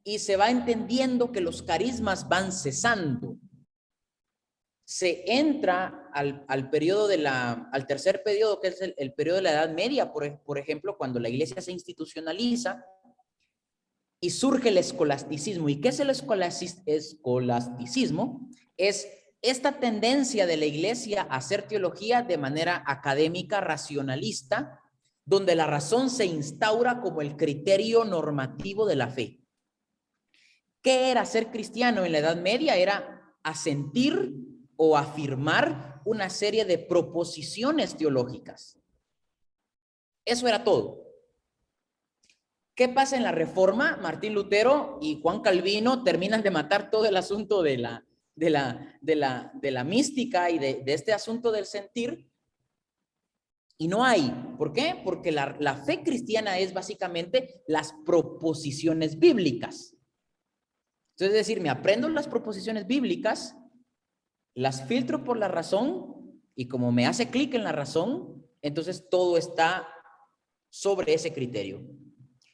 y se va entendiendo que los carismas van cesando. Se entra al periodo al tercer periodo, que es el periodo de la Edad Media, por ejemplo, cuando la iglesia se institucionaliza y surge el escolasticismo. ¿Y qué es el escolasticismo? Es esta tendencia de la iglesia a hacer teología de manera académica, racionalista, donde la razón se instaura como el criterio normativo de la fe. ¿Qué era ser cristiano en la Edad Media? Era asentir o afirmar una serie de proposiciones teológicas. Eso era todo. ¿Qué pasa en la Reforma? Martín Lutero y Juan Calvino terminan de matar todo el asunto de la mística y de este asunto del sentir. Y no hay. ¿Por qué? Porque la fe cristiana es básicamente las proposiciones bíblicas. Entonces, es decir, me aprendo las proposiciones bíblicas, las filtro por la razón y como me hace clic en la razón, entonces todo está sobre ese criterio.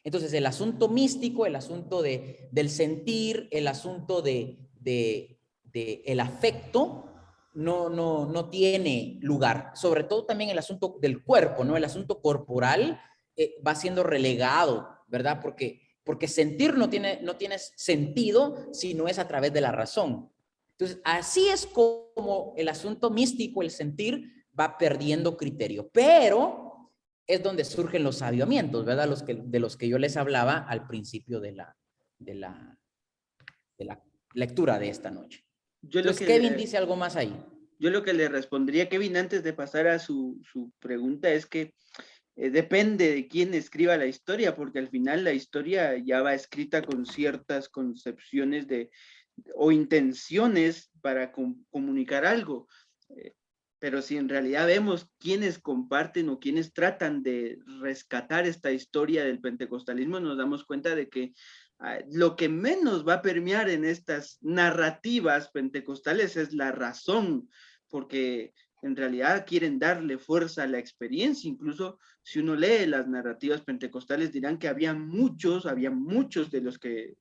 Entonces, el asunto místico, el asunto del sentir, el asunto el afecto, no tiene lugar. Sobre todo también el asunto del cuerpo, ¿no? El asunto corporal va siendo relegado, ¿verdad? Porque sentir no tiene sentido si no es a través de la razón. Entonces, así es como el asunto místico, el sentir, va perdiendo criterio. Pero es donde surgen los avivamientos, ¿verdad? De los que yo les hablaba al principio de la lectura de esta noche. Entonces, Kevin dice algo más ahí. Yo lo que le respondería a Kevin antes de pasar a su pregunta es que depende de quién escriba la historia, porque al final la historia ya va escrita con ciertas concepciones o intenciones para comunicar algo. Pero si en realidad vemos quiénes comparten o quiénes tratan de rescatar esta historia del pentecostalismo, nos damos cuenta de que lo que menos va a permear en estas narrativas pentecostales es la razón, porque en realidad quieren darle fuerza a la experiencia. Incluso si uno lee las narrativas pentecostales dirán que había muchos de los que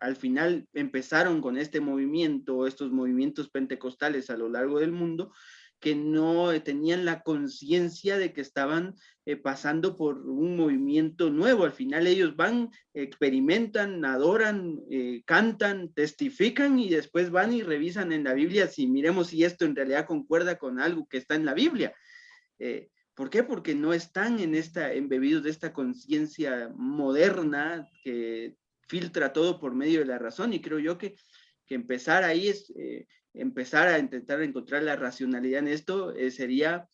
al final empezaron con este movimiento, estos movimientos pentecostales a lo largo del mundo, que no tenían la conciencia de que estaban pasando por un movimiento nuevo. Al final ellos van, experimentan, adoran, cantan, testifican y después van y revisan en la Biblia si miremos si esto en realidad concuerda con algo que está en la Biblia. ¿Por qué? Porque no están embebidos de esta conciencia moderna que filtra todo por medio de la razón, y creo yo que empezar ahí es empezar a intentar encontrar la racionalidad en esto, sería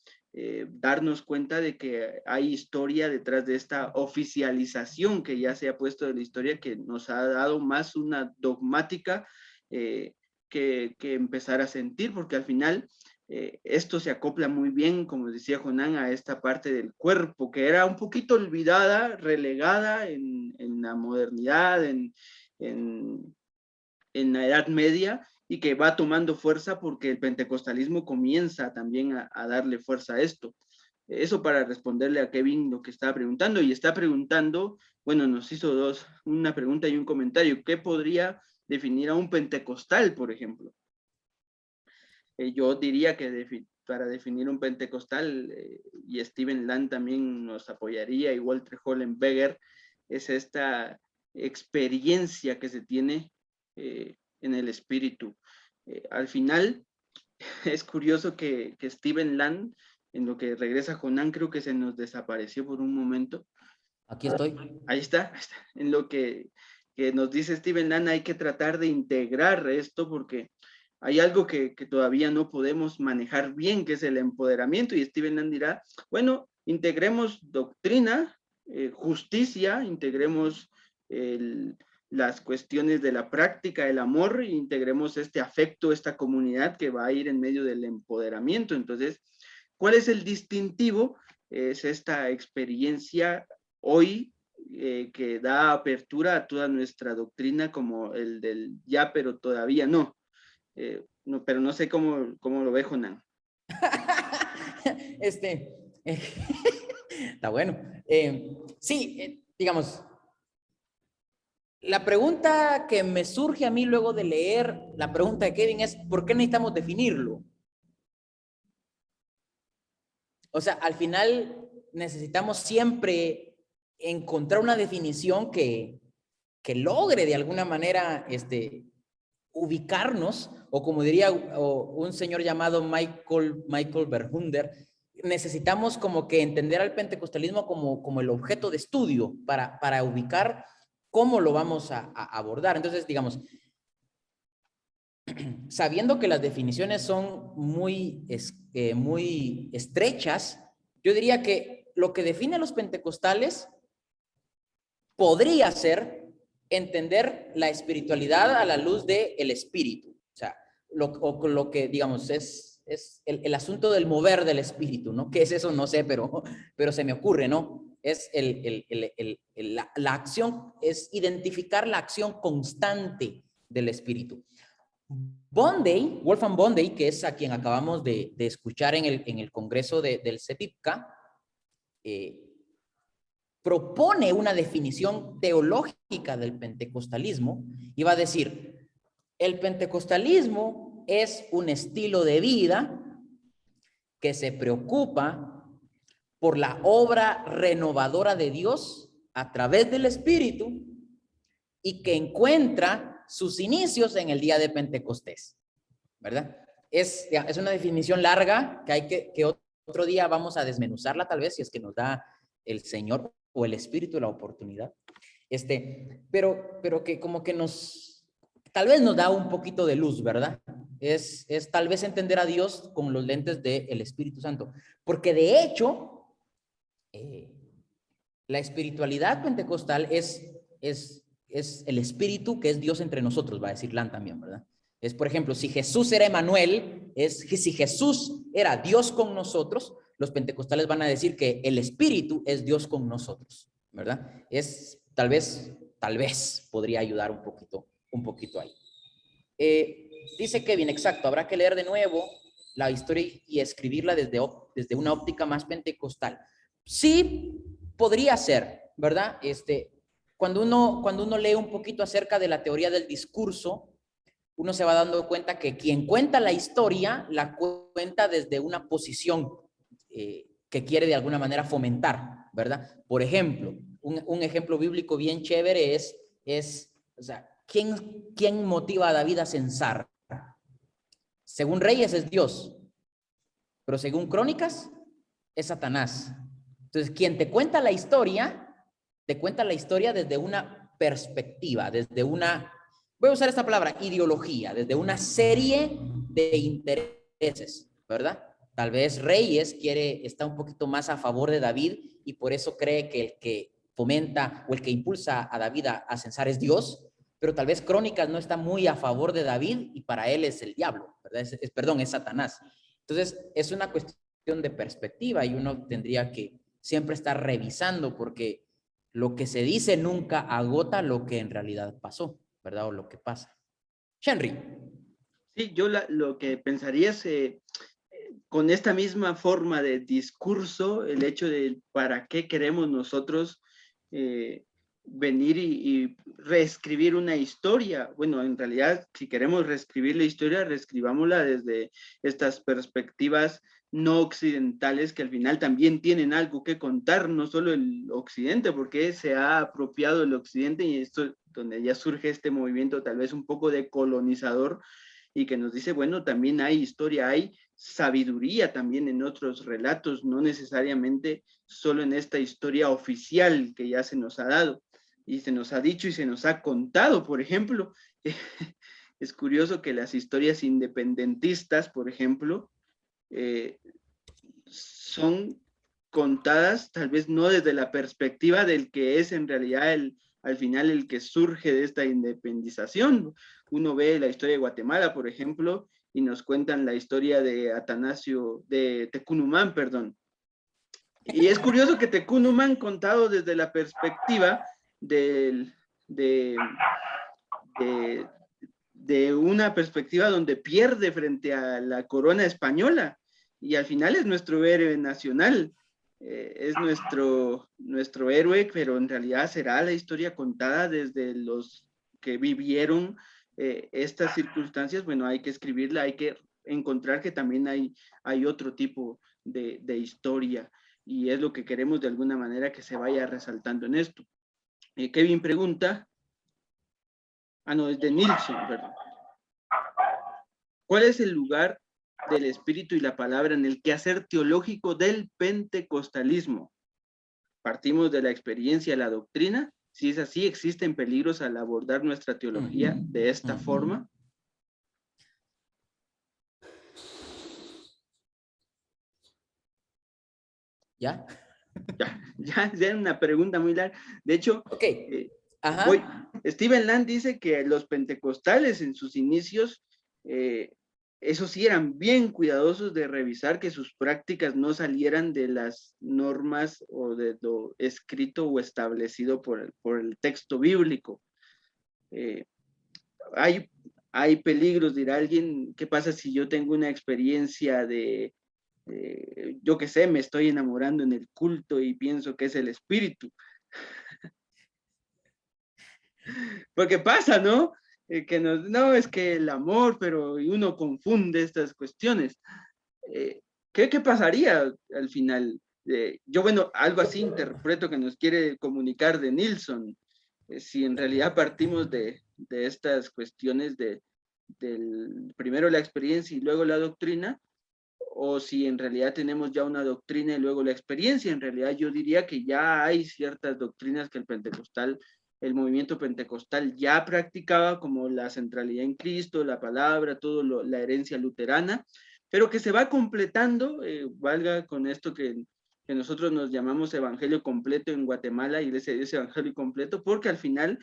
darnos cuenta de que hay historia detrás de esta oficialización que ya se ha puesto de la historia, que nos ha dado más una dogmática que empezar a sentir, porque al final esto se acopla muy bien, como decía Jonán, a esta parte del cuerpo, que era un poquito olvidada, relegada en la modernidad, en la Edad Media, y que va tomando fuerza porque el pentecostalismo comienza también a darle fuerza a esto. Eso para responderle a Kevin lo que estaba preguntando, y está preguntando, bueno, nos hizo una pregunta y un comentario, ¿qué podría definir a un pentecostal, por ejemplo? Yo diría que para definir un pentecostal, y Steven Land también nos apoyaría, y Walter Hollenberger, es esta experiencia que se tiene en el espíritu. Al final, es curioso que Steven Land, en lo que regresa Jonán, creo que se nos desapareció por un momento. Aquí estoy. Ahí está. En lo que nos dice Steven Land, hay que tratar de integrar esto, porque hay algo que todavía no podemos manejar bien, que es el empoderamiento, y Steven Land dirá, bueno, integremos doctrina, justicia, integremos las cuestiones de la práctica, el amor, e integremos este afecto, esta comunidad que va a ir en medio del empoderamiento. Entonces, ¿cuál es el distintivo? Es esta experiencia hoy que da apertura a toda nuestra doctrina, como el del ya, pero todavía no. No, pero no sé cómo lo ve Jonán. Está bueno. Sí, digamos, la pregunta que me surge a mí luego de leer la pregunta de Kevin es, ¿por qué necesitamos definirlo? O sea, al final necesitamos siempre encontrar una definición que logre de alguna manera ubicarnos, o como diría un señor llamado Michael Berhunder, necesitamos como que entender al pentecostalismo como el objeto de estudio para ubicar cómo lo vamos a abordar. Entonces, digamos, sabiendo que las definiciones son muy estrechas, yo diría que lo que define a los pentecostales podría ser entender la espiritualidad a la luz del espíritu. O sea, lo que, digamos, es el asunto del mover del espíritu, ¿no? ¿Qué es eso? No sé, pero se me ocurre, ¿no? Es la acción, es identificar la acción constante del espíritu. Wolfgang Bonday, que es a quien acabamos de escuchar en el congreso del CEPIPCA, propone una definición teológica del pentecostalismo y va a decir, el pentecostalismo es un estilo de vida que se preocupa por la obra renovadora de Dios a través del Espíritu y que encuentra sus inicios en el día de Pentecostés, ¿verdad? Es una definición larga que otro día vamos a desmenuzarla, tal vez, si es que nos da el Señor o el Espíritu la oportunidad. Pero que como que tal vez nos da un poquito de luz, ¿verdad? Es tal vez entender a Dios con los lentes del Espíritu Santo. Porque de hecho, la espiritualidad pentecostal es el Espíritu que es Dios entre nosotros, va a decir Lan también, ¿verdad? Es, por ejemplo, si Jesús era Emmanuel, si Jesús era Dios con nosotros, los pentecostales van a decir que el Espíritu es Dios con nosotros, ¿verdad? Tal vez podría ayudar un poquito ahí. Dice Kevin, exacto, habrá que leer de nuevo la historia y escribirla desde una óptica más pentecostal. Sí, podría ser, ¿verdad? Cuando uno lee un poquito acerca de la teoría del discurso, uno se va dando cuenta que quien cuenta la historia, la cuenta desde una posición que quiere de alguna manera fomentar, ¿verdad? Por ejemplo, un ejemplo bíblico bien chévere o sea, ¿quién motiva a David a censar? Según Reyes es Dios, pero según Crónicas es Satanás. Entonces, quien te cuenta la historia desde una perspectiva, desde una, voy a usar esta palabra, ideología, desde una serie de intereses, ¿verdad? Tal vez Reyes está un poquito más a favor de David y por eso cree que el que fomenta o el que impulsa a David a censar es Dios, pero tal vez Crónicas no está muy a favor de David y para él es el diablo, ¿verdad? Es Satanás. Entonces, es una cuestión de perspectiva y uno tendría que siempre estar revisando porque lo que se dice nunca agota lo que en realidad pasó, ¿verdad? O lo que pasa. Henry. Sí, yo lo que pensaría es con esta misma forma de discurso, el hecho de para qué queremos nosotros venir y reescribir una historia. Bueno, en realidad, si queremos reescribir la historia, reescribámosla desde estas perspectivas no occidentales que al final también tienen algo que contar, no solo el occidente, porque se ha apropiado el occidente y esto es donde ya surge este movimiento tal vez un poco de colonizador y que nos dice, bueno, también hay historia, hay sabiduría también en otros relatos, no necesariamente solo en esta historia oficial que ya se nos ha dado y se nos ha dicho y se nos ha contado. Por ejemplo, es curioso que las historias independentistas, por ejemplo, son contadas tal vez no desde la perspectiva del que es en realidad al final el que surge de esta independización. Uno ve la historia de Guatemala, por ejemplo, y nos cuentan la historia de de Tecunumán, perdón. Y es curioso que Tecunumán, contado desde la perspectiva de una perspectiva donde pierde frente a la corona española, y al final es nuestro héroe nacional, es nuestro héroe, pero en realidad será la historia contada desde los que vivieron estas circunstancias. Bueno, hay que escribirla, hay que encontrar que también hay otro tipo de historia, y es lo que queremos de alguna manera que se vaya resaltando en esto. Kevin pregunta, no, es de Nilsson, perdón. ¿Cuál es el lugar del espíritu y la palabra en el quehacer teológico del pentecostalismo? ¿Partimos de la experiencia, la doctrina? Si es así, ¿existen peligros al abordar nuestra teología de esta forma? ¿Ya? Ya es una pregunta muy larga. De hecho, Ok, ajá. Steven Land dice que los pentecostales en sus inicios, esos sí eran bien cuidadosos de revisar que sus prácticas no salieran de las normas o de lo escrito o establecido por el texto bíblico. Eh, hay, hay peligros, dirá alguien. ¿Qué pasa si yo tengo una experiencia yo qué sé, me estoy enamorando en el culto y pienso que es el espíritu? Porque pasa, ¿no? No, es que el amor, pero uno confunde estas cuestiones. Eh, ¿qué pasaría al final? Yo, bueno, algo así interpreto que nos quiere comunicar de Nilsson. Si en realidad partimos de estas cuestiones del primero la experiencia y luego la doctrina, o si en realidad tenemos ya una doctrina y luego la experiencia. En realidad yo diría que ya hay ciertas doctrinas que el movimiento pentecostal ya practicaba, como la centralidad en Cristo, la palabra, la herencia luterana, pero que se va completando, valga con esto que nosotros nos llamamos evangelio completo en Guatemala, Iglesia de Dios Evangelio Completo, porque al final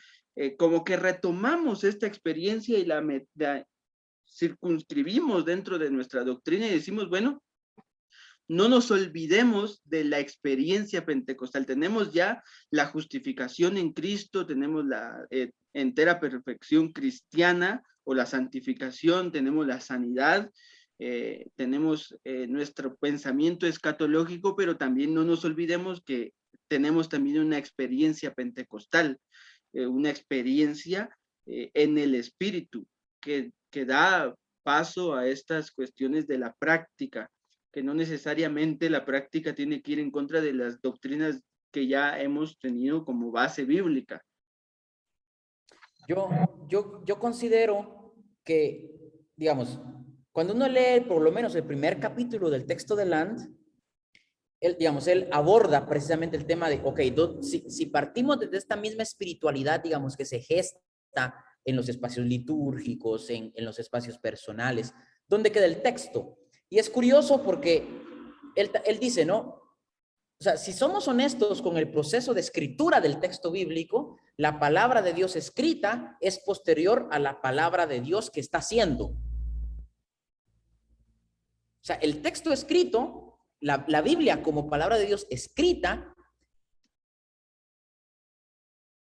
como que retomamos esta experiencia y la circunscribimos dentro de nuestra doctrina y decimos, bueno, no nos olvidemos de la experiencia pentecostal. Tenemos ya la justificación en Cristo, tenemos la entera perfección cristiana o la santificación, tenemos la sanidad, tenemos nuestro pensamiento escatológico, pero también no nos olvidemos que tenemos también una experiencia pentecostal, una experiencia en el Espíritu que da paso a estas cuestiones de la práctica, que no necesariamente la práctica tiene que ir en contra de las doctrinas que ya hemos tenido como base bíblica. Yo considero que, digamos, cuando uno lee por lo menos el primer capítulo del texto de Land, él aborda precisamente el tema de, ok, si partimos de esta misma espiritualidad, digamos, que se gesta en los espacios litúrgicos, en los espacios personales, ¿dónde queda el texto? Y es curioso porque él dice, ¿no? O sea, si somos honestos con el proceso de escritura del texto bíblico, la palabra de Dios escrita es posterior a la palabra de Dios que está haciendo. O sea, el texto escrito, la Biblia como palabra de Dios escrita,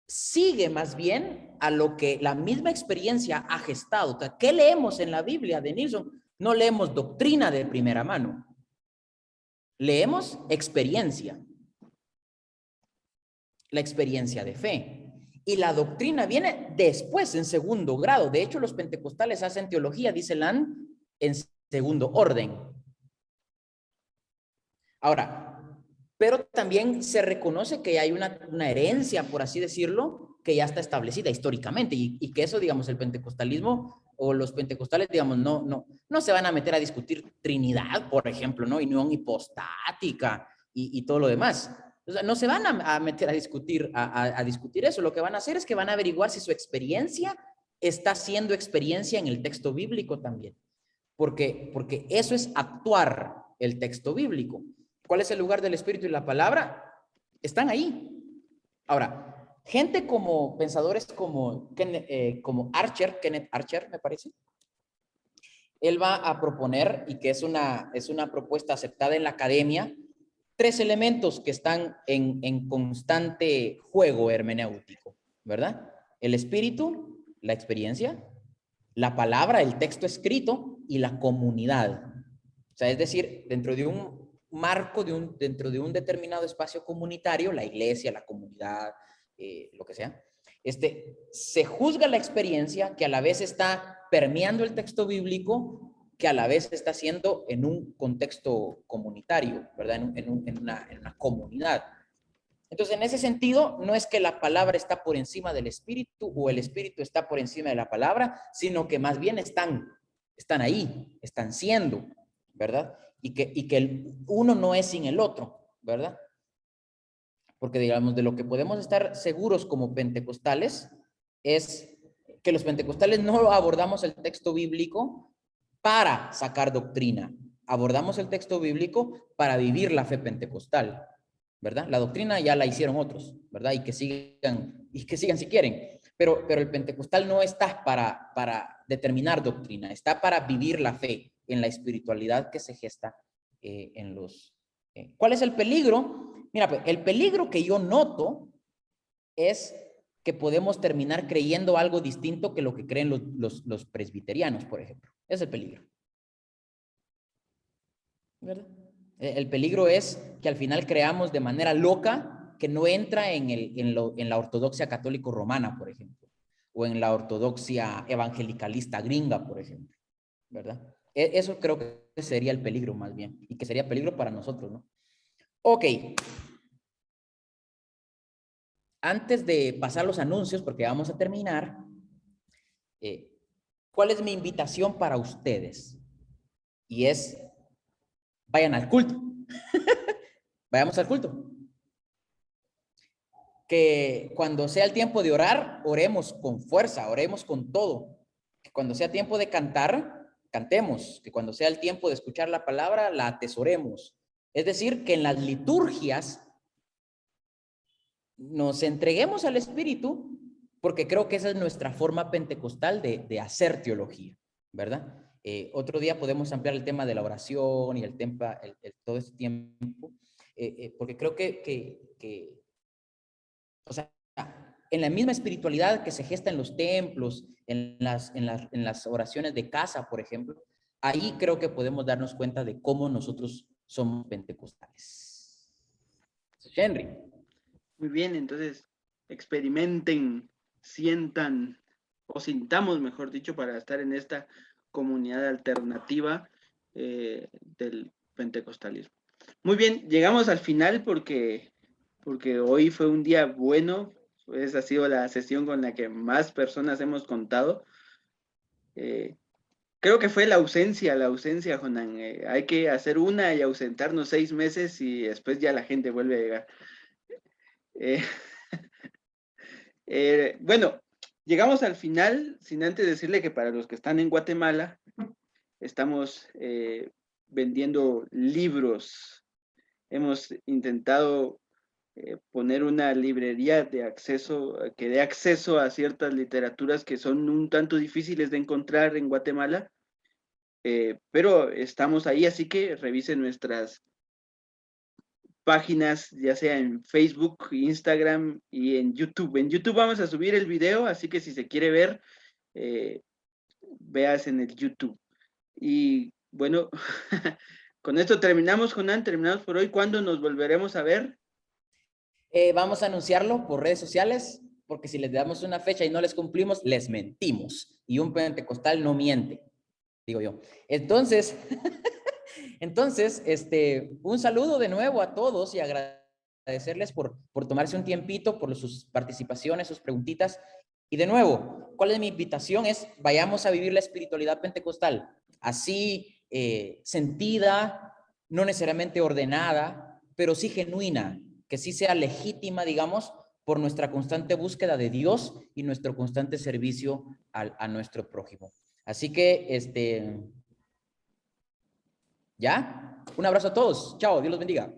sigue más bien a lo que la misma experiencia ha gestado. O sea, ¿qué leemos en la Biblia de Nilsson? No leemos doctrina de primera mano. Leemos experiencia. La experiencia de fe. Y la doctrina viene después, en segundo grado. De hecho, los pentecostales hacen teología, dice Land, en segundo orden. Ahora, pero también se reconoce que hay una herencia, por así decirlo, que ya está establecida históricamente y que eso, digamos, el pentecostalismo o los pentecostales, digamos, no se van a meter a discutir Trinidad, por ejemplo, ¿no? Y unión hipostática y todo lo demás. O sea, no se van a meter a discutir eso. Lo que van a hacer es que van a averiguar si su experiencia está siendo experiencia en el texto bíblico también. Porque eso es actuar el texto bíblico. ¿Cuál es el lugar del Espíritu y la palabra? Están ahí. Ahora, gente como, pensadores como Kenneth Archer, me parece, él va a proponer, y que es una propuesta aceptada en la academia, 3 elementos que están en constante juego hermenéutico, ¿verdad? El espíritu, la experiencia, la palabra, el texto escrito y la comunidad. O sea, es decir, dentro de un marco, dentro de un determinado espacio comunitario, la iglesia, la comunidad, lo que sea, se juzga la experiencia que a la vez está permeando el texto bíblico, que a la vez está siendo en un contexto comunitario, ¿verdad? En una comunidad. Entonces, en ese sentido, no es que la palabra está por encima del espíritu o el espíritu está por encima de la palabra, sino que más bien están ahí, están siendo, ¿verdad? Y que el uno no es sin el otro, ¿verdad? Porque, digamos, de lo que podemos estar seguros como pentecostales es que los pentecostales no abordamos el texto bíblico para sacar doctrina, abordamos el texto bíblico para vivir la fe pentecostal. ¿verdad? La doctrina ya la hicieron otros, ¿verdad? Y que sigan si quieren. Pero el pentecostal no está para determinar doctrina, está para vivir la fe en la espiritualidad que se gesta en los... ¿Cuál es el peligro? Mira, pues, el peligro que yo noto es que podemos terminar creyendo algo distinto que lo que creen los presbiterianos, por ejemplo. Ese es el peligro. ¿Verdad? El peligro es que al final creamos de manera loca que no entra en la ortodoxia católico romana, por ejemplo, o en la ortodoxia evangelicalista gringa, por ejemplo, ¿verdad? Eso creo que sería el peligro más bien, y que sería peligro para nosotros, ¿no? Ok. Antes de pasar los anuncios, porque vamos a terminar, ¿cuál es mi invitación para ustedes? Y es, vayan al culto. Vayamos al culto. Que cuando sea el tiempo de orar, oremos con fuerza, oremos con todo. Que cuando sea tiempo de cantar, cantemos. Que cuando sea el tiempo de escuchar la palabra, la atesoremos. Es decir, que en las liturgias nos entreguemos al Espíritu, porque creo que esa es nuestra forma pentecostal de hacer teología, ¿verdad? Otro día podemos ampliar el tema de la oración y todo este tiempo, porque creo que, o sea, en la misma espiritualidad que se gesta en los templos, en las oraciones de casa, por ejemplo, ahí creo que podemos darnos cuenta de cómo nosotros somos pentecostales. Henry. Muy bien, entonces experimenten, sientan o sintamos, mejor dicho, para estar en esta comunidad alternativa del pentecostalismo. Muy bien, llegamos al final porque hoy fue un día bueno. Esa ha sido la sesión con la que más personas hemos contado. Creo que fue la ausencia, Jonan. Hay que hacer una y ausentarnos 6 meses y después ya la gente vuelve a llegar. Eh, bueno, llegamos al final, sin antes decirle que para los que están en Guatemala, estamos vendiendo libros. Hemos intentado poner una librería de acceso, que dé acceso a ciertas literaturas que son un tanto difíciles de encontrar en Guatemala, pero estamos ahí, así que revisen nuestras páginas, ya sea en Facebook, Instagram y en YouTube. En YouTube vamos a subir el video, así que si se quiere ver, veas en el YouTube. Y bueno, con esto terminamos, Jonan, terminamos por hoy. ¿Cuándo nos volveremos a ver? Vamos a anunciarlo por redes sociales, porque si les damos una fecha y no les cumplimos, les mentimos. Y un pentecostal no miente, digo yo. Entonces, un saludo de nuevo a todos y agradecerles por tomarse un tiempito, por sus participaciones, sus preguntitas. Y de nuevo, ¿cuál es mi invitación? Es, vayamos a vivir la espiritualidad pentecostal, así sentida, no necesariamente ordenada, pero sí genuina, que sí sea legítima, digamos, por nuestra constante búsqueda de Dios y nuestro constante servicio a nuestro prójimo. Así que, ¿ya? Un abrazo a todos. Chao, Dios los bendiga.